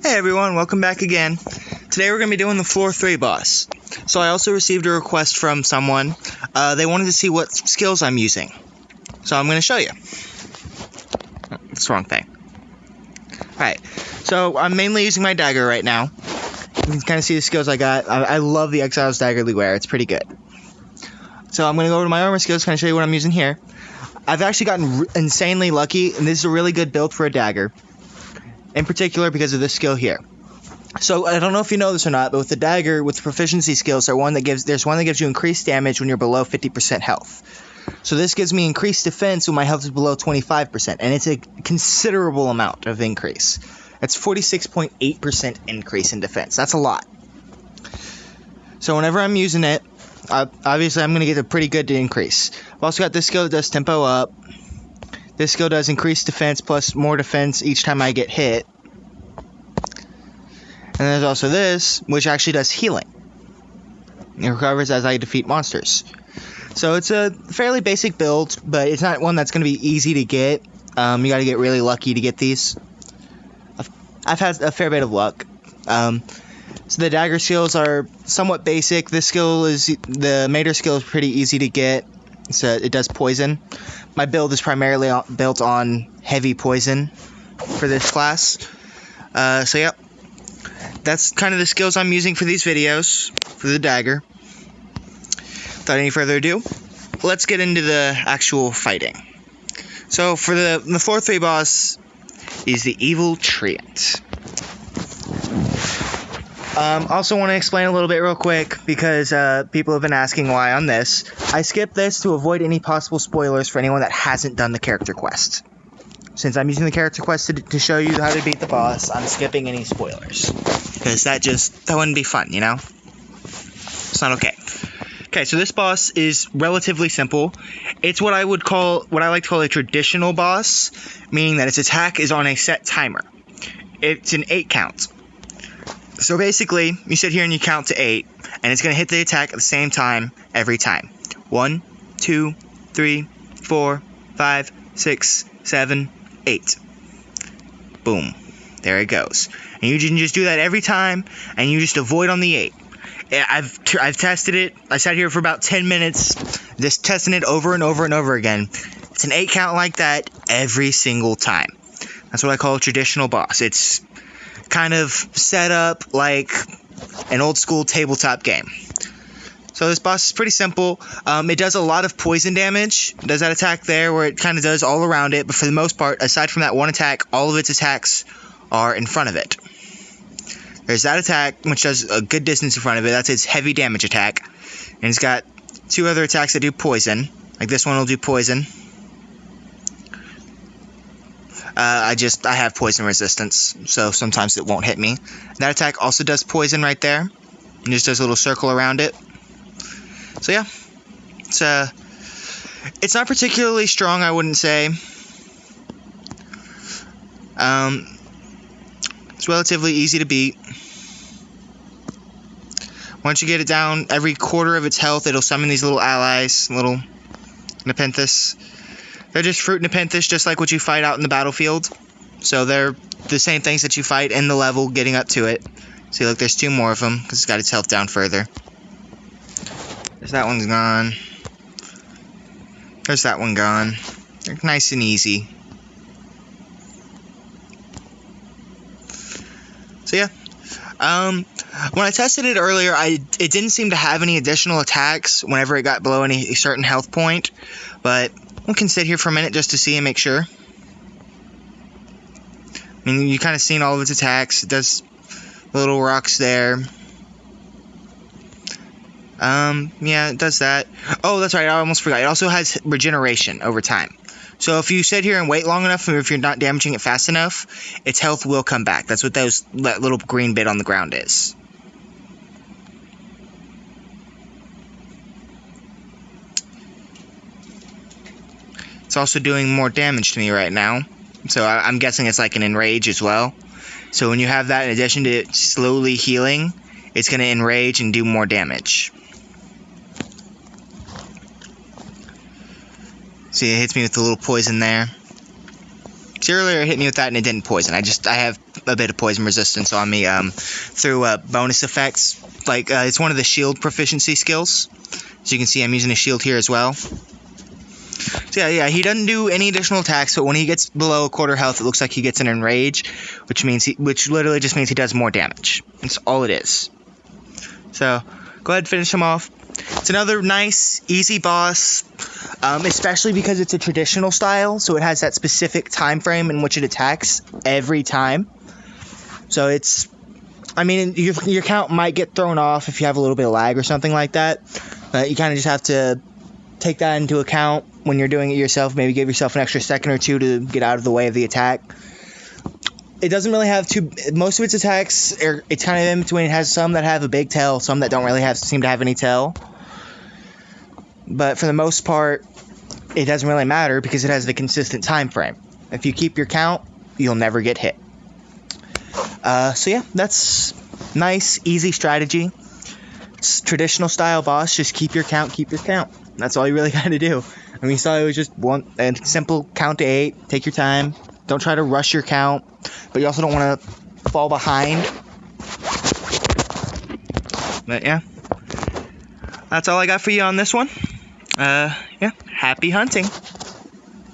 Hey everyone, welcome back again. Today we're going to be doing the floor 3 boss. So I also received a request from someone. They wanted to see what skills I'm using. So I'm going to show you. That's the wrong thing. Alright, so I'm mainly using my dagger right now. You can kind of see the skills I got. I love the Exile's Daggerly Wear, it's pretty good. So I'm going to go over to my armor skills, kind of show you what I'm using here. I've actually gotten insanely lucky, and this is a really good build for a dagger. In particular because of this skill here. So I don't know if you know this or not, but with the dagger, with the proficiency skills, there's one that gives you increased damage when you're below 50% health. So this gives me increased defense when my health is below 25%, and it's a considerable amount of increase. That's 46.8% increase in defense. That's a lot. So whenever I'm using it, obviously I'm going to get a pretty good increase. I've also got this skill that does tempo up. This skill does increased defense plus more defense each time I get hit. And there's also this, which actually does healing. It recovers as I defeat monsters. So it's a fairly basic build, but it's not one that's going to be easy to get. You got to get really lucky to get these. I've had a fair bit of luck. So the dagger skills are somewhat basic. The Mater skill is pretty easy to get. So it does poison. My build is primarily built on heavy poison for this class. So yep, that's kind of the skills I'm using for these videos for the dagger. Without any further ado, let's get into the actual fighting. So for the floor 3 boss is the Evil Treant. Also want to explain a little bit real quick because people have been asking why on this. I skipped this to avoid any possible spoilers for anyone that hasn't done the character quest. Since I'm using the character quest to show you how to beat the boss, I'm skipping any spoilers. Because that wouldn't be fun, you know? It's not okay. Okay, so this boss is relatively simple. It's what I like to call a traditional boss, meaning that its attack is on a set timer. It's an 8 count. So basically, you sit here and you count to 8, and it's going to hit the attack at the same time every time. 1, 2, 3, 4, 5, 6, 7, 8. Boom. There it goes. And you can just do that every time, and you just avoid on the 8. I've tested it. I sat here for about 10 minutes, just testing it over and over and over again. It's an 8 count like that every single time. That's what I call a traditional boss. It's kind of set up like an old school tabletop game. So this boss is pretty simple. It does a lot of poison damage. It does that attack there where it kind of does all around it, but for the most part, aside from that one attack, all of its attacks are in front of it. There's that attack, which does a good distance in front of it. That's its heavy damage attack. And it's got 2 other attacks that do poison. Like this one will do poison. I have poison resistance, so sometimes it won't hit me. That attack also does poison right there. And just does a little circle around it. So yeah. It's not particularly strong, I wouldn't say. It's relatively easy to beat. Once you get it down, every quarter of its health, it'll summon these little allies, little Nepenthes. They're just fruit Nepenthes, just like what you fight out in the battlefield. So they're the same things that you fight in the level, getting up to it. See, look, there's 2 more of them, because it's got its health down further. There's that one's gone. There's that one gone. They're nice and easy. So yeah. When I tested it earlier, it didn't seem to have any additional attacks whenever it got below any certain health point. But we can sit here for a minute just to see and make sure. I mean, you kind of seen all of its attacks. It does little rocks there. Yeah, it does that. Oh, that's right, I almost forgot. It also has regeneration over time. So if you sit here and wait long enough, or if you're not damaging it fast enough, its health will come back. That's what that little green bit on the ground is. It's also doing more damage to me right now. So I'm guessing it's like an enrage as well. So when you have that in addition to it slowly healing, it's going to enrage and do more damage. See, it hits me with the little poison there. See, earlier it hit me with that and it didn't poison. I have a bit of poison resistance on me through bonus effects. Like, it's one of the shield proficiency skills. As you can see, I'm using a shield here as well. So yeah, he doesn't do any additional attacks, but when he gets below a quarter health, it looks like he gets an enrage, which literally just means he does more damage. That's all it is. So, go ahead and finish him off. It's another nice, easy boss, especially because it's a traditional style, so it has that specific time frame in which it attacks every time. So it's, I mean, your count might get thrown off if you have a little bit of lag or something like that, but you kind of just have to take that into account when you're doing it yourself. Maybe give yourself an extra second or two to get out of the way of the attack. It doesn't really have most of its attacks, it's kind of in between. It has some that have a big tail, some that don't really seem to have any tail. But for the most part, it doesn't really matter because it has the consistent time frame. If you keep your count, you'll never get hit. So yeah, that's nice, easy strategy. It's traditional style boss, just keep your count, keep your count. That's all you really got to do. I mean, you saw it was just a simple count to 8, take your time. Don't try to rush your count, but you also don't want to fall behind. But yeah, that's all I got for you on this one. Yeah, happy hunting.